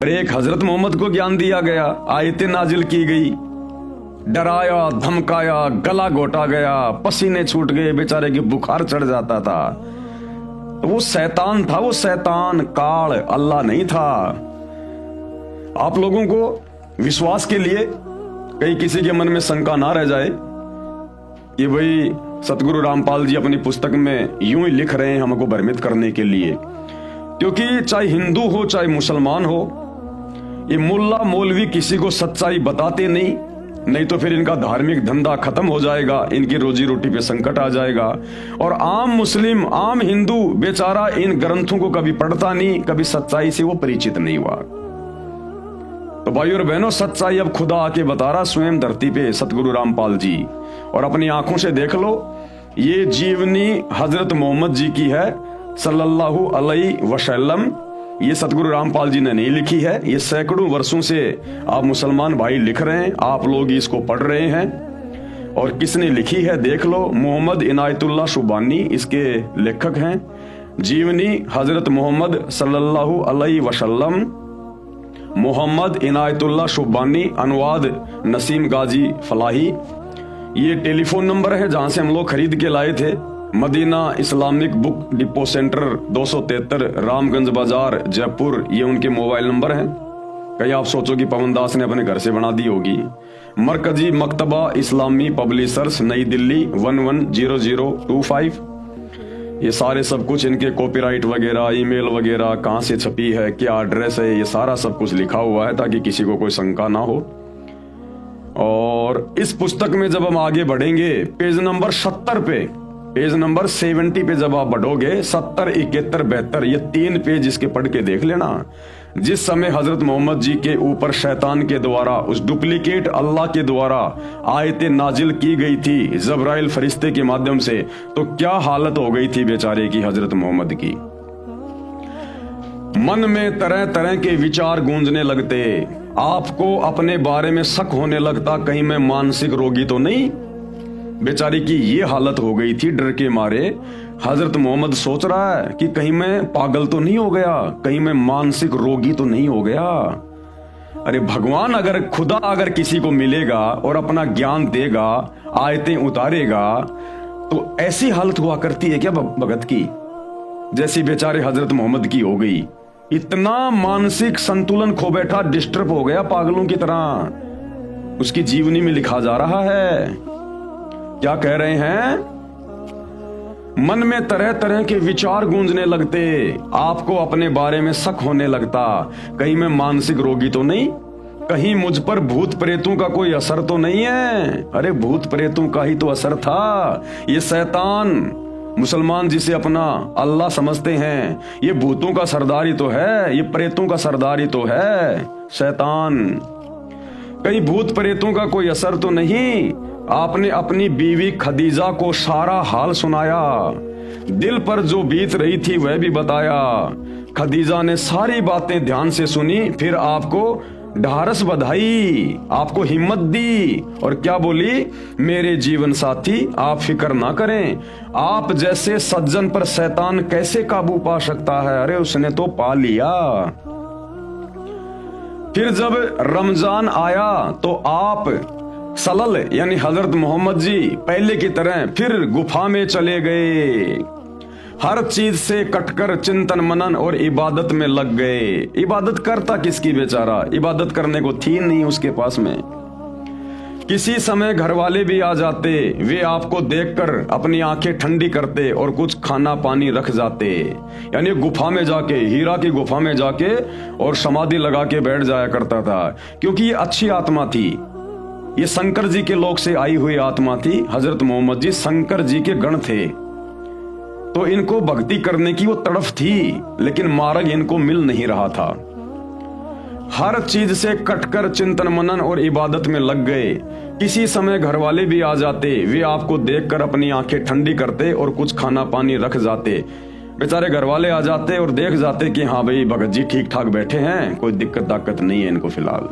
एक हजरत मोहम्मद को ज्ञान दिया गया, आयतें नाजिल की गई, डराया धमकाया, गला घोटा गया, पसीने छूट गए, बेचारे की बुखार चढ़ जाता था। तो वो शैतान था, वो शैतान काल, अल्लाह नहीं था। आप लोगों को विश्वास के लिए कहीं किसी के मन में शंका ना रह जाए कि भाई सतगुरु रामपाल जी अपनी पुस्तक में यूं ही लिख रहे हैं हमको भ्रमित करने के लिए, क्योंकि चाहे हिंदू हो चाहे मुसलमान हो, ये मुल्ला मौलवी किसी को सच्चाई बताते नहीं तो फिर इनका धार्मिक धंधा खत्म हो जाएगा, इनकी रोजी रोटी पे संकट आ जाएगा। और आम मुस्लिम, आम हिंदू बेचारा इन ग्रंथों को कभी पढ़ता नहीं, कभी सच्चाई से वो परिचित नहीं हुआ। तो भाई और बहनों, सच्चाई अब खुदा आके बता रहा स्वयं धरती पे, सतगुरु रामपाल जी, और अपनी आंखों से देख लो। ये जीवनी हजरत मोहम्मद जी की है सल्लल्लाहु अलैहि वसल्लम। ये सतगुरु रामपाल जी ने नहीं लिखी है, ये सैकड़ों वर्षों से आप मुसलमान भाई लिख रहे हैं, आप लोग इसको पढ़ रहे हैं। और किसने लिखी है देख लो, मोहम्मद इनायतुल्लाह शुबानी इसके लेखक हैं। जीवनी हजरत मोहम्मद सल्लल्लाहु अलैहि वसल्लम, मोहम्मद इनायतुल्लाह शुबानी, अनुवाद नसीम गाजी फलाही। ये टेलीफोन नंबर है जहां से हम लोग खरीद के लाए थे, Madina Islamic book depot centre 273 Ramganj Bazar Jaipur, ये उनके मोबाइल नंबर हैं। कहीं आप सोचो कि पवन दास ने अपने घर से बना दी होगी। मरकजी मकतबा इस्लामी पब्लिशर्स नई दिल्ली 110025। ये सारे सब कुछ इनके कॉपीराइट वगैरह, ईमेल वगैरह, कहां से छपी है, क्या एड्रेस है, ये सारा सब कुछ लिखा हुआ है ताकि किसी को कोई शंका ना हो। और इस पुस्तक में जब हम आगे बढ़ेंगे, पेज नंबर 70 पे, पेज नंबर 70 पे जब आप बढ़ोगे, 70, 71, 72, ये 3 पेज इसके पढ़ के देख लेना। जिस समय हजरत मोहम्मद जी के ऊपर शैतान के द्वारा, उस डुप्लीकेट अल्लाह के द्वारा आयतें नाजिल की गई थी जब्राइल फरिश्ते के माध्यम से, तो क्या हालत हो गई थी बेचारे की, हजरत मोहम्मद की। मन में तरह तरह के विचार गूंजने लगते, आपको अपने बारे में शक होने लगता, कहीं मैं मानसिक रोगी तो नहीं। बेचारी की ये हालत हो गई थी, डर के मारे हजरत मोहम्मद सोच रहा है कि कहीं मैं पागल तो नहीं हो गया, कहीं मैं मानसिक रोगी तो नहीं हो गया। अरे भगवान, अगर खुदा अगर किसी को मिलेगा और अपना ज्ञान देगा, आयतें उतारेगा, तो ऐसी हालत हुआ करती है क्या भगत की, जैसी बेचारे हजरत मोहम्मद की हो गई। इतना मानसिक संतुलन खो बैठा, डिस्टर्ब हो गया पागलों की तरह। उसकी जीवनी में लिखा जा रहा है, क्या कह रहे हैं, मन में तरह तरह के विचार गूंजने लगते, आपको अपने बारे में शक होने लगता, कहीं मैं मानसिक रोगी तो नहीं, कहीं मुझ पर भूत प्रेतों का कोई असर तो नहीं है। अरे भूत प्रेतों का ही तो असर था। ये शैतान, मुसलमान जिसे अपना अल्लाह समझते हैं, ये भूतों का सरदार ही तो है, ये प्रेतों का सरदार ही तो है शैतान। कहीं भूत प्रेतों का कोई असर तो नहीं। आपने अपनी बीवी खदीजा को सारा हाल सुनाया, दिल पर जो बीत रही थी वह भी बताया। खदीजा ने सारी बातें ध्यान से सुनी, फिर आपको ढारस बधाई, आपको हिम्मत दी, और क्या बोली, मेरे जीवन साथी आप फिक्र ना करें, आप जैसे सज्जन पर शैतान कैसे काबू पा सकता है, अरे उसने तो पा लिया। फिर जब रमजान आया तो आप सलल यानी हजरत मोहम्मद जी पहले की तरह फिर गुफा में चले गए, हर चीज से कटकर चिंतन मनन और इबादत में लग गए। इबादत करता किसकी बेचारा, इबादत करने को थी नहीं उसके पास में। किसी समय घर वाले भी आ जाते, वे आपको देखकर अपनी आंखें ठंडी करते और कुछ खाना पानी रख जाते। यानी गुफा में जाके, हीरा की गुफा में जाके और समाधि लगा के बैठ जाया करता था, क्योंकि ये अच्छी आत्मा थी, ये शंकर जी के लोक से आई हुई आत्मा थी। हजरत मोहम्मद जी शंकर जी के गण थे, तो इनको भक्ति करने की वो तड़फ थी, लेकिन मार्ग इनको मिल नहीं रहा था। हर चीज से कटकर चिंतन मनन और इबादत में लग गए। किसी समय घर वाले भी आ जाते, वे आपको देखकर अपनी आंखें ठंडी करते और कुछ खाना पानी रख जाते। बेचारे घर वाले आ जाते और देख जाते कि हाँ भाई भगत जी ठीक ठाक बैठे हैं, कोई दिक्कत दाकत नहीं है इनको फिलहाल,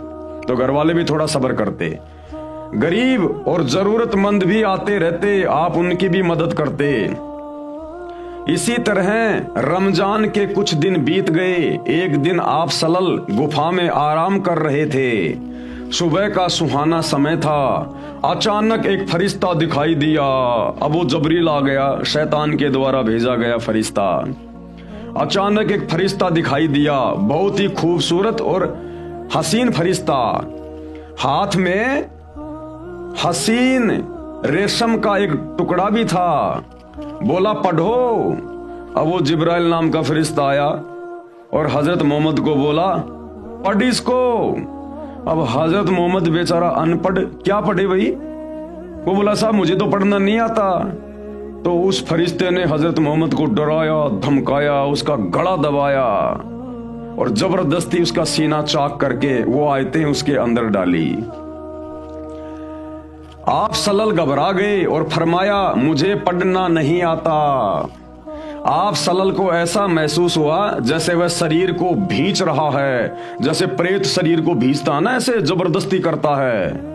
तो घर वाले भी थोड़ा सब्र करते। गरीब और जरूरतमंद भी आते रहते, आप उनकी भी मदद करते। इसी तरह रमजान के कुछ दिन बीत गए। एक दिन आप सलल गुफा में आराम कर रहे थे। सुबह का सुहाना समय था। अचानक एक फरिश्ता दिखाई दिया। अबू जबरील आ गया, शैतान के द्वारा भेजा गया फरिश्ता। अचानक एक फरिश्ता दिखाई दिया, बहुत ही खूबसूरत और हसीन फरिश्ता। हाथ में हसीन रेशम का एक टुकड़ा भी था। बोला पढ़ो। अब वो जिब्राइल नाम का फरिश्ता आया और हजरत मोहम्मद को बोला पढ़ इसको। अब हजरत मोहम्मद बेचारा अनपढ़, क्या पढ़े भाई? वो बोला साहब मुझे तो पढ़ना नहीं आता। तो उस फरिश्ते ने हजरत मोहम्मद को डराया, धमकाया, उसका गला दबाया और जबरदस्ती उसका सीना चाक करके वो आयतें उसके अंदर डाली। आप सल्लल्लाहु घबरा गए और फरमाया मुझे पढ़ना नहीं आता। आप सल्लल्लाहु को ऐसा महसूस हुआ जैसे वह शरीर को भींच रहा है, जैसे प्रेत शरीर को भींचता है ना, ऐसे जबरदस्ती करता है,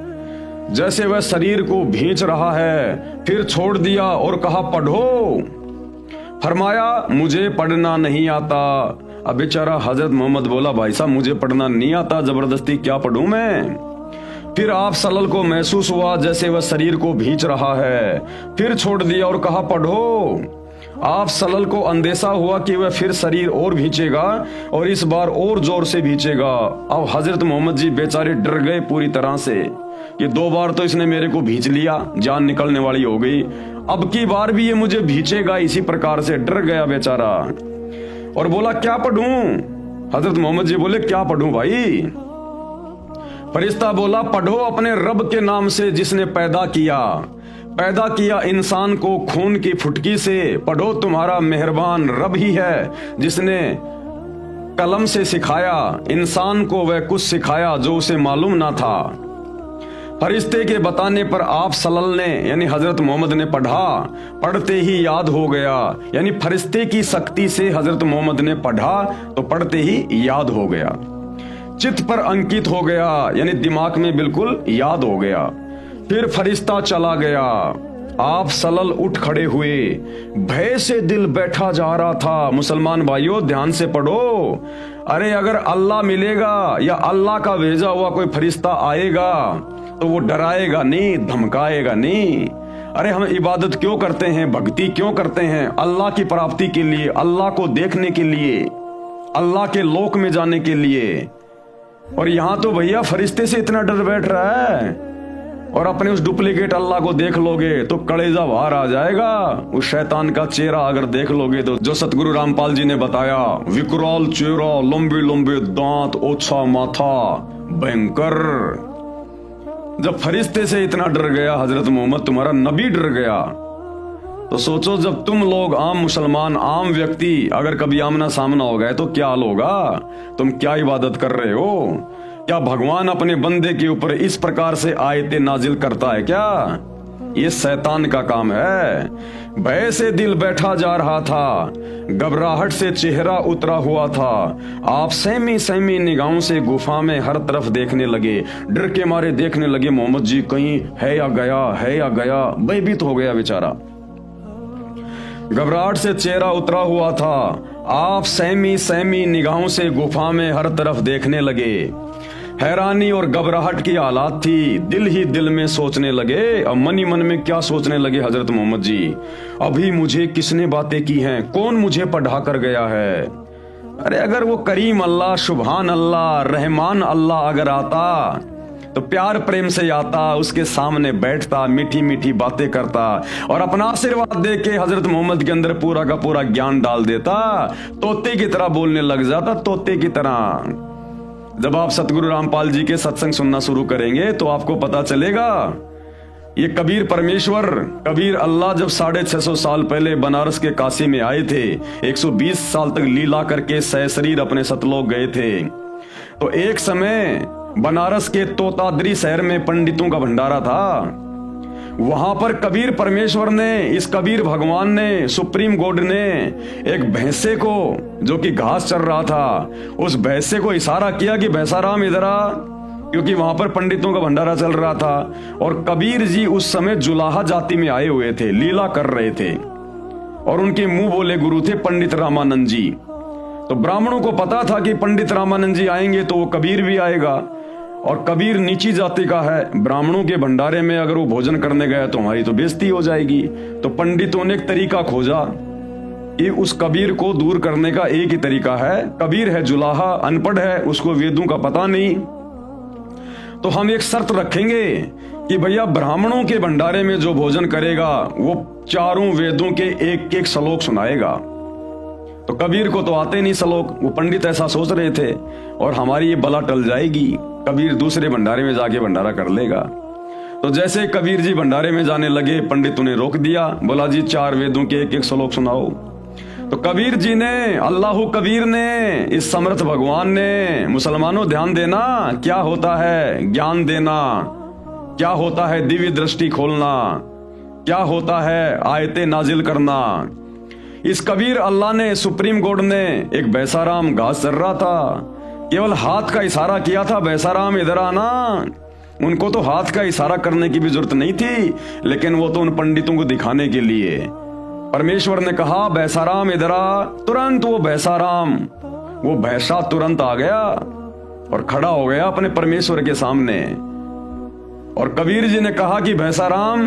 जैसे वह शरीर को भींच रहा है। फिर छोड़ दिया और कहा पढ़ो। फरमाया मुझे पढ़ना नहीं आता। अब बेचारा हजरत मोहम्मद बोला भाई साहब मुझे पढ़ना नहीं आता, जबरदस्ती क्या पढ़ूं मैं? फिर आप सल्लल्लाहु को महसूस हुआ जैसे वह शरीर को भींच रहा है। फिर छोड़ दिया और कहा पढ़ो। आप सल्लल्लाहु को अंदेशा हुआ कि वह फिर शरीर और भींचेगा और इस बार और जोर से भींचेगा। अब हजरत मोहम्मद जी बेचारे डर गए पूरी तरह से। ये 2 बार तो इसने मेरे को भींच लिया, जान निकलने वाली हो गई, अब की बार भी ये मुझे भींचेगा। इसी प्रकार से डर गया बेचारा और बोला क्या पढ़ूं? हजरत मोहम्मद जी बोले क्या पढ़ूं भाई? फरिश्ता बोला पढ़ो अपने रब के नाम से जिसने पैदा किया इंसान को खून की फुटकी से। पढ़ो तुम्हारा मेहरबान रब ही है जिसने कलम से सिखाया इंसान को वह कुछ सिखाया जो उसे मालूम ना था। फरिश्ते के बताने पर आप सल्लल्लाहु ने यानी हजरत मोहम्मद ने पढ़ा, पढ़ते ही याद हो गया। यानी फरिश्ते की शक्ति से हजरत मोहम्मद ने पढ़ा तो पढ़ते ही याद हो गया, चित्त पर अंकित हो गया, यानी दिमाग में बिल्कुल याद हो गया। फिर फरिश्ता चला गया। आप सल्लल्लाहु उठ खड़े हुए, भय से दिल बैठा जा रहा था। मुसलमान भाइयों ध्यान से पढ़ो। अरे अगर अल्लाह मिलेगा या अल्लाह का भेजा हुआ कोई फरिश्ता आएगा तो वो डराएगा नहीं, धमकाएगा नहीं। अरे हम इबादत क्यों करते हैं, भक्ति क्यों करते हैं? अल्लाह की प्राप्ति के लिए, अल्लाह को देखने के लिए, अल्लाह के लोक में जाने के लिए। और यहां तो भैया फरिश्ते से इतना डर बैठ रहा है और अपने उस डुप्लीकेट अल्लाह को देख लोगे तो कलेजा बाहर आ जाएगा। उस शैतान का चेहरा अगर देख लोगे तो, जो सतगुरु रामपाल जी ने बताया, विकराल चेहरा, लंबे लंबे दांत, ओछा माथा, भयंकर। जब फरिश्ते से इतना डर गया हजरत मोहम्मद, तुम्हारा नबी डर गया, तो सोचो जब तुम लोग आम मुसलमान, आम व्यक्ति अगर कभी आमना सामना हो गए तो क्या हाल होगा? तुम क्या इबादत कर रहे हो? क्या भगवान अपने बंदे के ऊपर इस प्रकार से आयतें नाजिल करता है क्या? ये शैतान का काम है। भय से दिल बैठा जा रहा था, घबराहट से चेहरा उतरा हुआ था। आप सहमी सहमी निगाहों से गुफा में हर तरफ देखने लगे, डर के मारे देखने लगे मोहम्मद जी कहीं है या गया, है या गया। भयभीत हो गया बेचारा, घबराहट से चेहरा उतरा हुआ था। आप सहमी सहमी निगाहों से गुफा में हर तरफ देखने लगे। हैरानी और घबराहट की हालात थी। दिल ही दिल में सोचने लगे। अब मन ही मन में क्या सोचने लगे हजरत मोहम्मद जी, अभी मुझे किसने बातें की हैं? कौन मुझे पढ़ा कर गया है? अरे अगर वो करीम अल्लाह, सुभान अल्लाह, रहमान अल्लाह अगर आता तो प्यार प्रेम से आता, उसके सामने बैठता, मीठी मीठी बातें करता और अपना आशीर्वाद दे के हजरत मोहम्मद के अंदर पूरा का पूरा ज्ञान डाल देता। तोते की तरह बोलने लग जाता, तोते की तरह। जब आप सतगुरु रामपाल जी के सत्संग सुनना शुरू करेंगे तो आपको पता चलेगा ये कबीर परमेश्वर, कबीर अल्लाह जब 650 साल पहले बनारस के काशी में आए थे, 120 साल तक लीला करके सहशरीर अपने सतलोक गए थे। तो एक समय बनारस के तोताद्री शहर में पंडितों का भंडारा था। वहां पर कबीर परमेश्वर ने, इस कबीर भगवान ने, सुप्रीम गॉड ने एक भैंसे को, जो कि घास चर रहा था, उस भैंसे को इशारा किया कि भैंसाराम इधर आ, क्योंकि वहां पर पंडितों का भंडारा चल रहा था। और कबीर जी उस समय जुलाहा जाति में आए हुए थे, लीला कर रहे थे। और उनके मुंह बोले गुरु थे पंडित रामानंद जी। तो ब्राह्मणों को पता था कि पंडित रामानंद जी आएंगे तो वो कबीर भी आएगा, और कबीर नीची जाति का है, ब्राह्मणों के भंडारे में अगर वो भोजन करने गया तो हमारी तो बेइज्जती हो जाएगी। तो पंडितों ने एक तरीका खोजा कि उस कबीर को दूर करने का एक ही तरीका है, कबीर है जुलाहा, अनपढ़ है, उसको वेदों का पता नहीं, तो हम एक शर्त रखेंगे कि भैया ब्राह्मणों के भंडारे में जो भोजन करेगा वो चारों वेदों के एक एक श्लोक सुनाएगा। तो कबीर को तो आते नहीं श्लोक, वो पंडित ऐसा सोच रहे थे, और हमारी ये बला टल जाएगी, कबीर दूसरे भंडारे में जाके भंडारा कर लेगा। तो जैसे कबीर जी भंडारे में जाने लगे, पंडित उन्हें रोक दिया, बोला जी 4 वेदों के एक एक श्लोक सुनाओ। तो कबीर जी ने, अल्लाह कबीर ने, इस समर्थ भगवान ने, मुसलमानों ध्यान देना, क्या होता है ज्ञान देना, क्या होता है दिव्य दृष्टि खोलना, क्या होता है आयतें नाजिल करना। इस कबीर अल्लाह ने, सुप्रीम कोर्ट ने, एक बैसाराम घास चर रहा था, केवल हाथ का इशारा किया था, बैसाराम इधर आना। उनको तो हाथ का इशारा करने की भी जरूरत नहीं थी, लेकिन वो तो उन पंडितों को दिखाने के लिए परमेश्वर ने कहा बैसाराम इधर आ। तुरंत वो बैसाराम, वो भैंसा तुरंत आ गया और खड़ा हो गया अपने परमेश्वर के सामने। और कबीर जी ने कहा कि भैंसाराम,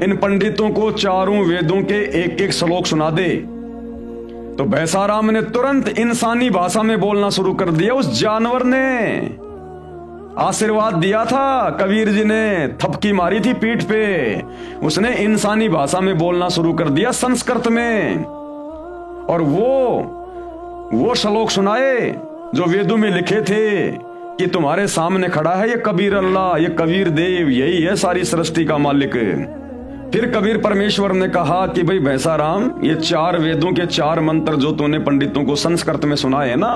इन पंडितों को चारों वेदों के एक एक श्लोक सुना दे। तो भैंसाराम ने तुरंत इंसानी भाषा में बोलना शुरू कर दिया। उस जानवर ने आशीर्वाद दिया था, कबीर जी ने थपकी मारी थी पीठ पे, उसने इंसानी भाषा में बोलना शुरू कर दिया, संस्कृत में। और वो श्लोक सुनाए जो वेदों में लिखे थे कि तुम्हारे सामने खड़ा है ये कबीर अल्लाह, ये कबीर देव, यही है सारी सृष्टि का मालिक। फिर कबीर परमेश्वर ने कहा कि भाई भैंसाराम, ये 4 वेदों के 4 मंत्र जो तूने पंडितों को संस्कृत में सुनाए ना,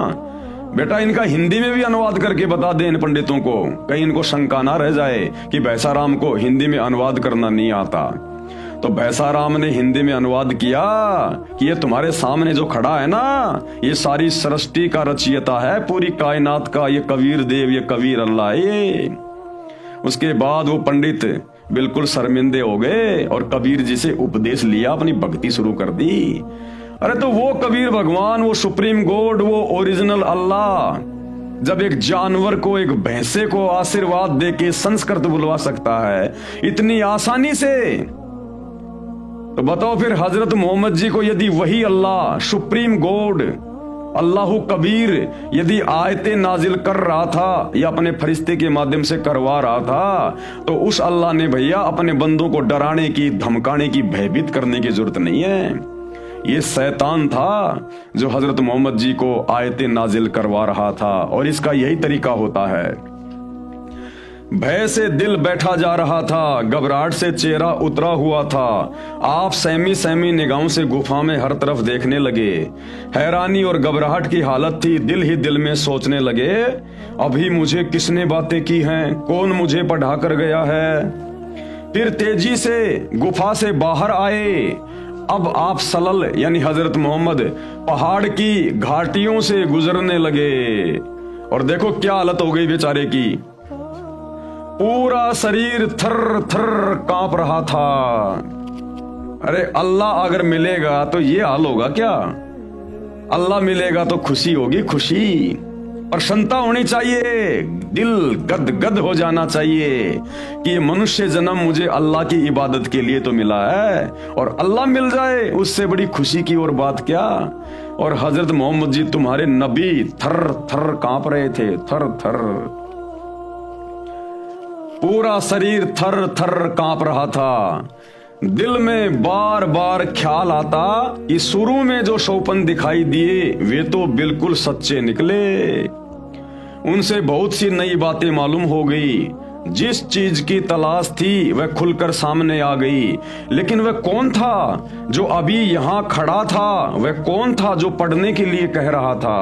बेटा इनका हिंदी में भी अनुवाद करके बता दे इन पंडितों को, कहीं इनको शंका ना रह जाए कि भैंसाराम को हिंदी में अनुवाद करना नहीं आता। तो भैंसाराम ने हिंदी में अनुवाद किया कि ये तुम्हारे सामने जो खड़ा है ना, ये सारी सृष्टि का रचयिता है, पूरी कायनात का, ये कबीर देव, ये कबीर अल्लाह है। उसके बाद वो पंडित बिल्कुल शर्मिंदे हो गए और कबीर जी से उपदेश लिया, अपनी भक्ति शुरू कर दी। अरे तो वो कबीर भगवान, वो सुप्रीम गॉड, वो ओरिजिनल अल्लाह जब एक जानवर को, एक भैंसे को आशीर्वाद देके संस्कृत बुलवा सकता है इतनी आसानी से, तो बताओ फिर हजरत मोहम्मद जी को यदि वही अल्लाह, सुप्रीम गॉड, अल्लाह कबीर यदि आयतें नाजिल कर रहा था या अपने फरिश्ते के माध्यम से करवा रहा था, तो उस अल्लाह ने भैया अपने बंदों को डराने की, धमकाने की, भयभीत करने की जरूरत नहीं है। ये शैतान था जो हजरत मोहम्मद जी को आयतें नाजिल करवा रहा था, और इसका यही तरीका होता है। भय से दिल बैठा जा रहा था, घबराहट से चेहरा उतरा हुआ था, आप सहमी सहमी निगाहों से गुफा में हर तरफ देखने लगे। हैरानी और घबराहट की हालत थी, दिल ही दिल में सोचने लगे, अभी मुझे किसने बातें की हैं, कौन मुझे पढ़ा कर गया है। फिर तेजी से गुफा से बाहर आए। अब आप सलल यानी हजरत मोहम्मद पहाड़ की घाटियों से गुजरने लगे, और देखो क्या हालत हो गई बेचारे की, पूरा शरीर थर थर कांप रहा था। अरे अल्लाह अगर मिलेगा तो ये हाल होगा क्या? अल्लाह मिलेगा तो खुशी होगी, खुशी, प्रसन्नता होनी चाहिए, दिल गद गद हो जाना चाहिए कि ये मनुष्य जन्म मुझे अल्लाह की इबादत के लिए तो मिला है, और अल्लाह मिल जाए उससे बड़ी खुशी की और बात क्या। और हजरत मोहम्मद जी तुम्हारे नबी थर थर कांप रहे थे, थर थर, पूरा शरीर थर थर कांप रहा था। दिल में बार बार ख्याल आता कि शुरू में जो शोपन दिखाई दिए वे तो बिल्कुल सच्चे निकले, उनसे बहुत सी नई बातें मालूम हो गई, जिस चीज की तलाश थी वह खुलकर सामने आ गई। लेकिन वह कौन था जो अभी यहाँ खड़ा था, वह कौन था जो पढ़ने के लिए कह रहा था।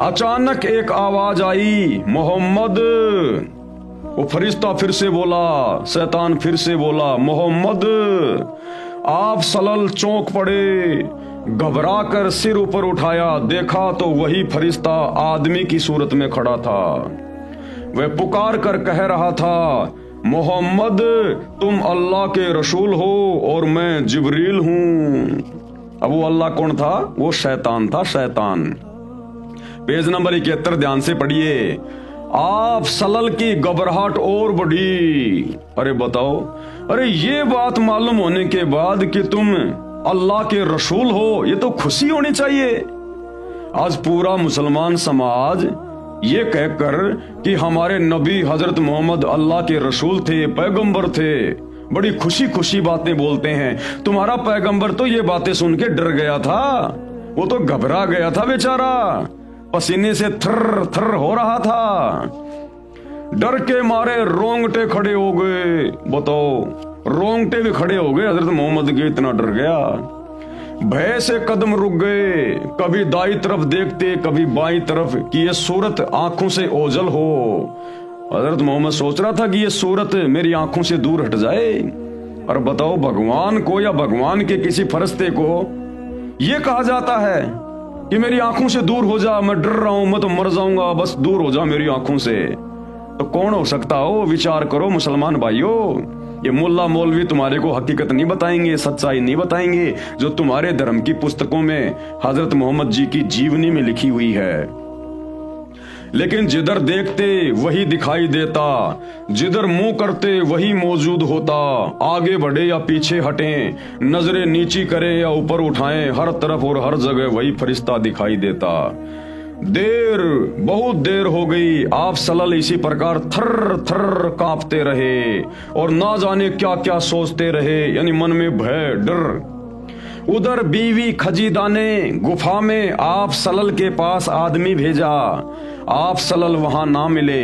अचानक एक आवाज आई, मोहम्मद। वो फरिश्ता फिर से बोला, शैतान फिर से बोला, मोहम्मद। आप सलल चौंक पड़े, घबरा कर सिर ऊपर उठाया, देखा तो वही फरिश्ता आदमी की सूरत में खड़ा था। वह पुकार कर कह रहा था, मोहम्मद तुम अल्लाह के रसूल हो और मैं जिब्रील हूं। अब वो अल्लाह कौन था? वो शैतान था, शैतान। पेज नंबर 71 ध्यान से पढ़िए। आप सलल की घबराहट और बढ़ी। अरे बताओ, अरे ये बात मालूम होने के बाद कि तुम अल्लाह के रसूल हो, ये तो खुशी होनी चाहिए। आज पूरा मुसलमान समाज ये कहकर कि हमारे नबी हजरत मोहम्मद अल्लाह के रसूल थे, पैगंबर थे, बड़ी खुशी खुशी बातें बोलते हैं। तुम्हारा पैगंबर तो ये बातें सुन के डर गया था, वो तो घबरा गया था बेचारा, पसीने से थर थर हो रहा था, डर के मारे रोंगटे खड़े हो गए। बताओ, रोंगटे भी खड़े हो गए हजरत मोहम्मद के, इतना डर गया। भय से कदम रुक गए, कभी दाई तरफ देखते कभी बाई तरफ कि ये सूरत आंखों से ओझल हो। हजरत मोहम्मद सोच रहा था कि ये सूरत मेरी आंखों से दूर हट जाए। और बताओ, भगवान को या भगवान के किसी फरिश्ते को ये कहा जाता है कि मेरी आंखों से दूर हो जा, मैं डर रहा हूं, मैं तो मर जाऊंगा, बस दूर हो जा मेरी आंखों से। तो कौन हो सकता हो? विचार करो मुसलमान भाइयों। ये मुल्ला मौलवी तुम्हारे को हकीकत नहीं बताएंगे, सच्चाई नहीं बताएंगे जो तुम्हारे धर्म की पुस्तकों में हजरत मोहम्मद जी की जीवनी में लिखी हुई है। लेकिन जिधर देखते वही दिखाई देता, जिधर मुंह करते वही मौजूद होता। आगे बढ़े या पीछे हटें, नजरें नीची करें या ऊपर उठाएं, हर तरफ और हर जगह वही फरिश्ता दिखाई देता। देर, बहुत देर हो गई, आप सलल इसी प्रकार थर थर कांपते रहे और ना जाने क्या क्या सोचते रहे, यानी मन में भय डर। उधर बीवी खजीदा ने गुफा में आप सलल के पास आदमी भेजा। आप सलल वहां ना मिले,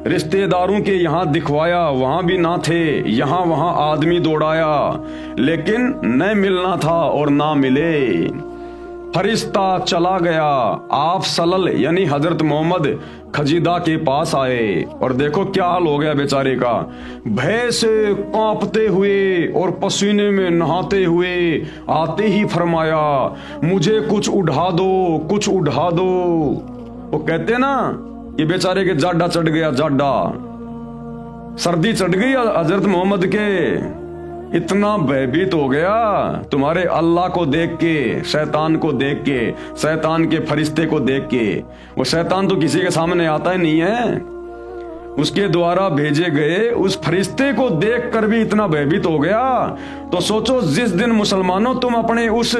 रिश्तेदारों के यहाँ दिखवाया, वहां भी ना थे, यहाँ वहां आदमी दौड़ाया, लेकिन न मिलना था और ना मिले। फरिश्ता चला गया। आप सलल यानी हजरत मोहम्मद खजीदा के पास आए और देखो क्या हाल हो गया बेचारे का। भय से कांपते हुए और पसीने में नहाते हुए आते ही फरमाया, मुझे कुछ उड़ा दो, कुछ उड़ा दो। वो कहते ना, ये बेचारे के जाडा चढ़ गया, जाडा सर्दी चढ़ गई हजरत मोहम्मद के। इतना भयभीत हो गया तुम्हारे अल्लाह को देख के, शैतान को देख के, शैतान के फरिश्ते को देख के। वो शैतान तो किसी के सामने आता ही नहीं है, उसके द्वारा भेजे गए उस फरिश्ते को देखकर भी इतना भयभीत हो गया। तो सोचो, जिस दिन मुसलमानों तुम अपने उस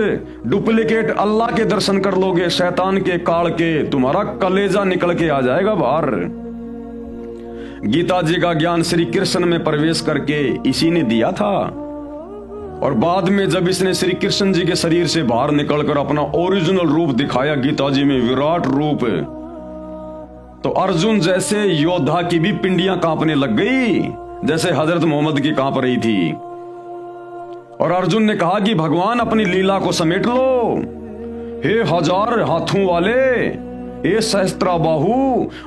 डुप्लीकेट अल्लाह के दर्शन कर लोगे, शैतान के काल के, तुम्हारा कलेजा निकल के आ जाएगा बाहर। गीता जी का ज्ञान श्री कृष्ण में प्रवेश करके इसी ने दिया था। और बाद में जब इसने श्री कृष्ण जी के शरीर से बाहर निकलकर अपना ओरिजिनल रूप दिखाया गीता जी में, विराट रूप, तो अर्जुन जैसे योद्धा की भी पिंडियां कांपने लग गई, जैसे हजरत मोहम्मद की कांप रही थी। और अर्जुन ने कहा कि भगवान अपनी लीला को समेट लो, हे हजार हाथों वाले, ये सहस्त्रा बाहु,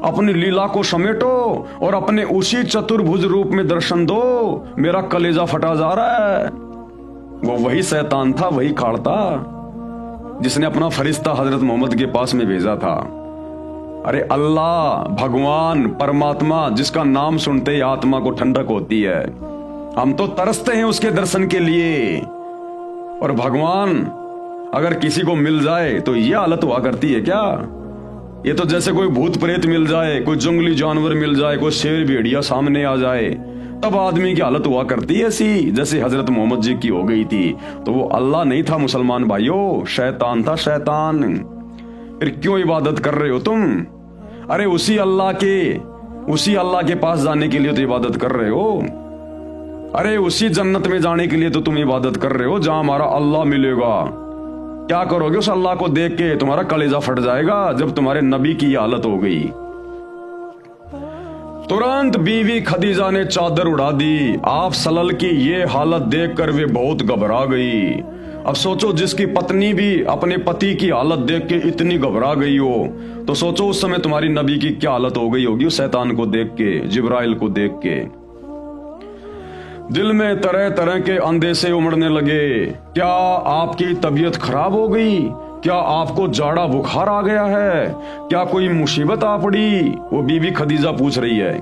अपनी लीला को समेटो और अपने उसी चतुर्भुज रूप में दर्शन दो। मेरा कलेजा फटा जा रहा है। वो वही शैतान था, वही खाड़ था जिसने अपना फरिश्ता हजरत मोहम्मद के पास में भेजा था। अरे अल्लाह, भगवान, परमात्मा, जिसका नाम सुनते ही आत्मा को ठंडक होती है। हम तो तरसते हैं उसके दर्शन के लिए। और भगवान अगर किसी को मिल जाए तो ये हालत हुआ करती है क्या? ये तो जैसे कोई भूत प्रेत मिल जाए, कोई जंगली जानवर मिल जाए, कोई शेर भेड़िया सामने आ जाए, तब आदमी की हालत हुआ करती है ऐसी, जैसे हजरत मोहम्मद जी की हो गई थी। तो वो अल्लाह नहीं था मुसलमान भाइयों, शैतान था, शैतान। फिर क्यों इबादत कर रहे हो तुम? अरे उसी अल्लाह के पास जाने के लिए तो इबादत कर रहे हो। अरे उसी जन्नत में जाने के लिए तो तुम इबादत कर रहे हो जहां हमारा अल्लाह मिलेगा। क्या करोगे उस अल्लाह को देख के? तुम्हारा कलेजा फट जाएगा जब तुम्हारे नबी की हालत हो गई। तुरंत बीवी खदीजा ने चादर उड़ा दी। आप सलल की ये हालत देखकर वे बहुत घबरा गई। अब सोचो, जिसकी पत्नी भी अपने पति की हालत देख के इतनी घबरा गई हो, तो सोचो उस समय तुम्हारी नबी की क्या हालत हो गई होगी उस शैतान को देख के, जिब्राइल को देख के। दिल में तरह तरह के अंदेशे उमड़ने लगे। क्या आपकी तबीयत खराब हो गई? क्या आपको जाड़ा बुखार आ गया है? क्या कोई मुसीबत आ पड़ी? वो बीबी खदीजा पूछ रही है।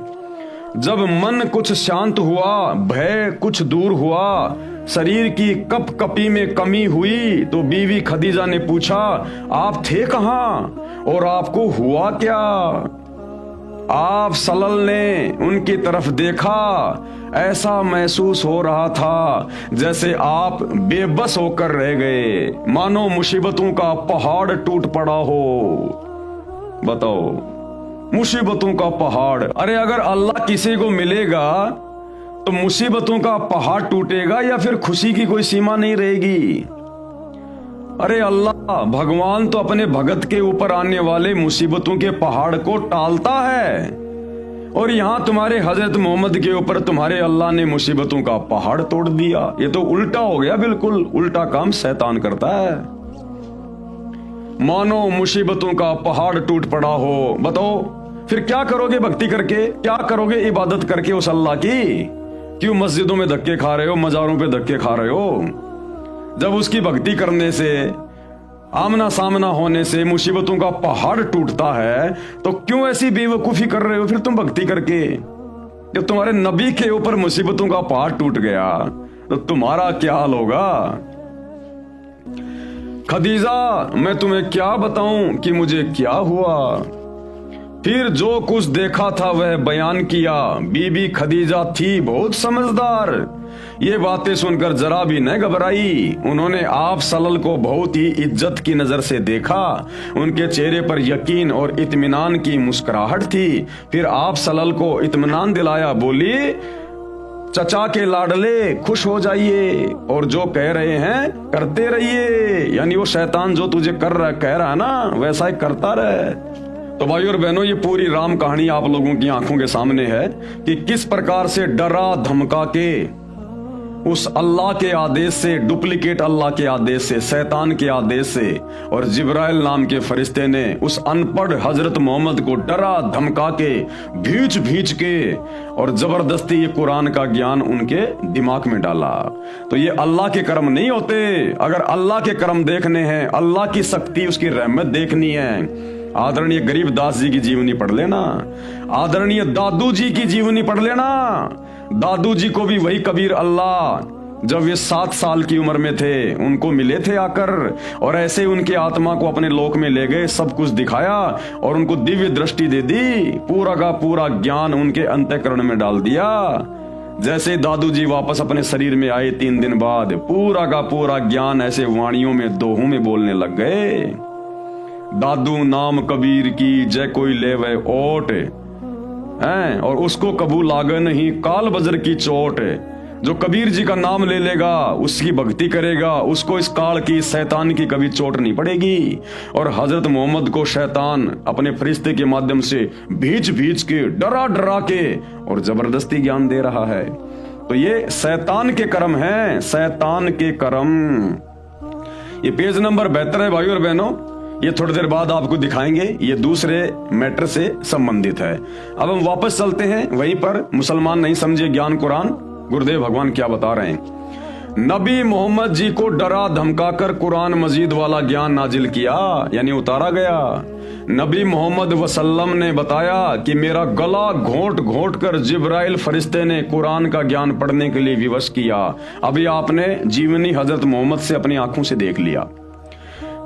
जब मन कुछ शांत हुआ, भय कुछ दूर हुआ, शरीर की कप कपी में कमी हुई, तो बीवी खदीजा ने पूछा, आप थे कहाँ और आपको हुआ क्या? आप सल्लल्लाहु ने उनकी तरफ देखा, ऐसा महसूस हो रहा था जैसे आप बेबस होकर रह गए, मानो मुसीबतों का पहाड़ टूट पड़ा हो। बताओ, मुसीबतों का पहाड़। अरे अगर अल्लाह किसी को मिलेगा तो मुसीबतों का पहाड़ टूटेगा या फिर खुशी की कोई सीमा नहीं रहेगी? अरे अल्लाह भगवान तो अपने भगत के ऊपर आने वाले मुसीबतों के पहाड़ को टालता है, और यहां तुम्हारे हजरत मोहम्मद के ऊपर तुम्हारे अल्लाह ने मुसीबतों का पहाड़ तोड़ दिया। ये तो उल्टा हो गया, बिल्कुल उल्टा काम शैतान करता है। मानो मुसीबतों का पहाड़ टूट पड़ा हो। बताओ फिर क्या करोगे भक्ति करके, क्या करोगे इबादत करके उस अल्लाह की? क्यों मस्जिदों में धक्के खा रहे हो, मजारों पे धक्के खा रहे हो? जब उसकी भक्ति करने से, आमना सामना होने से मुसीबतों का पहाड़ टूटता है, तो क्यों ऐसी बेवकूफी कर रहे हो फिर तुम भक्ति करके? जब तुम्हारे नबी के ऊपर मुसीबतों का पहाड़ टूट गया तो तुम्हारा क्या हाल होगा? खदीजा, मैं तुम्हें क्या बताऊं कि मुझे क्या हुआ? फिर जो कुछ देखा था वह बयान किया। बीबी खदीजा थी बहुत समझदार, ये बातें सुनकर जरा भी न घबराई। उन्होंने आप सल्लल्लाहु को बहुत ही इज्जत की नजर से देखा, उनके चेहरे पर यकीन और इत्मीनान की मुस्कुराहट थी। फिर आप सल्लल्लाहु को इत्मीनान दिलाया, बोली, चचा के लाडले खुश हो जाइए और जो कह रहे हैं करते रहिए, यानी वो शैतान जो तुझे कह रहा है ना वैसा ही करता रहे। तो भाई और बहनों, ये पूरी राम कहानी आप लोगों की आंखों के सामने है कि किस प्रकार से डरा धमका के उस अल्लाह के आदेश से, डुप्लीकेट अल्लाह के आदेश से, शैतान के आदेश से, और जिब्राइल नाम के फरिश्ते ने उस अनपढ़ हजरत मोहम्मद को डरा धमका के, भींच भींच के और जबरदस्ती ये कुरान का ज्ञान उनके दिमाग में डाला। तो ये अल्लाह के कर्म नहीं होते। अगर अल्लाह के कर्म देखने हैं, अल्लाह की शक्ति, उसकी रहमत देखनी है, आदरणीय गरीबदास जी की जीवनी पढ़ लेना, आदरणीय दादू जी की जीवनी पढ़ लेना। दादू जी को भी वही कबीर अल्लाह जब वे 7 साल की उम्र में थे उनको मिले थे आकर, और ऐसे उनके आत्मा को अपने लोक में ले गए, सब कुछ दिखाया और उनको दिव्य दृष्टि दे दी, पूरा का पूरा ज्ञान उनके अंतःकरण में डाल दिया। जैसे दादू जी वापस अपने शरीर में आए 3 दिन बाद, पूरा का पूरा ज्ञान ऐसे वाणियों में, दोहों में बोलने लग गए। दादू नाम कबीर की जय कोई ले वह ओट हैं, और उसको कबूल आगे नहीं काल बजर की चोट। जो कबीर जी का नाम ले लेगा, उसकी भक्ति करेगा, उसको इस काल की, शैतान की कभी चोट नहीं पड़ेगी। और हजरत मोहम्मद को शैतान अपने फरिश्ते के माध्यम से भींच भींच के, डरा डरा के और जबरदस्ती ज्ञान दे रहा है। तो ये शैतान के कर्म हैं, शैतान के कर्म। ये पेज नंबर 72 है भाई और बहनों। ये थोड़ी देर बाद आपको दिखाएंगे, ये दूसरे मैटर से संबंधित है। अब हम वापस चलते हैं वहीं पर। मुसलमान नहीं समझे ज्ञान कुरान, गुरुदेव भगवान क्या बता रहे हैं। नबी मोहम्मद जी को डरा धमकाकर कुरान मजीद वाला ज्ञान नाजिल किया, यानी उतारा गया। नबी मोहम्मद वसल्लम ने बताया कि मेरा गला घोंट घोंट कर जिब्राइल फरिश्ते ने कुरान का ज्ञान पढ़ने के लिए विवश किया। अभी आपने जीवनी हजरत मोहम्मद से अपनी आंखों से देख लिया।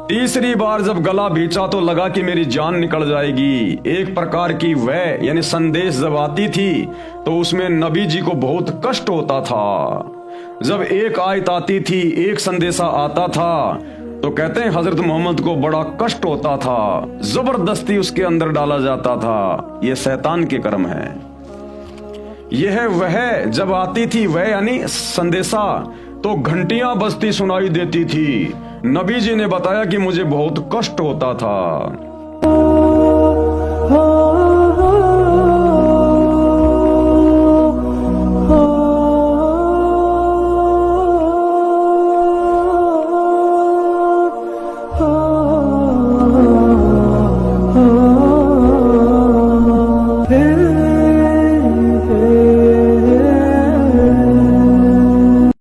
तीसरी बार जब गला भींचा तो लगा कि मेरी जान निकल जाएगी। एक प्रकार की वह यानी संदेश जब आती थी तो उसमें नबी जी को बहुत कष्ट होता था। जब एक आयत आती थी, एक संदेशा आता था, तो कहते हैं हजरत मोहम्मद को बड़ा कष्ट होता था, जबरदस्ती उसके अंदर डाला जाता था। यह शैतान के कर्म है। यह वह जब आती थी, वह यानी संदेशा, तो घंटियां बजती सुनाई देती थी। नबी जी ने बताया कि मुझे बहुत कष्ट होता था।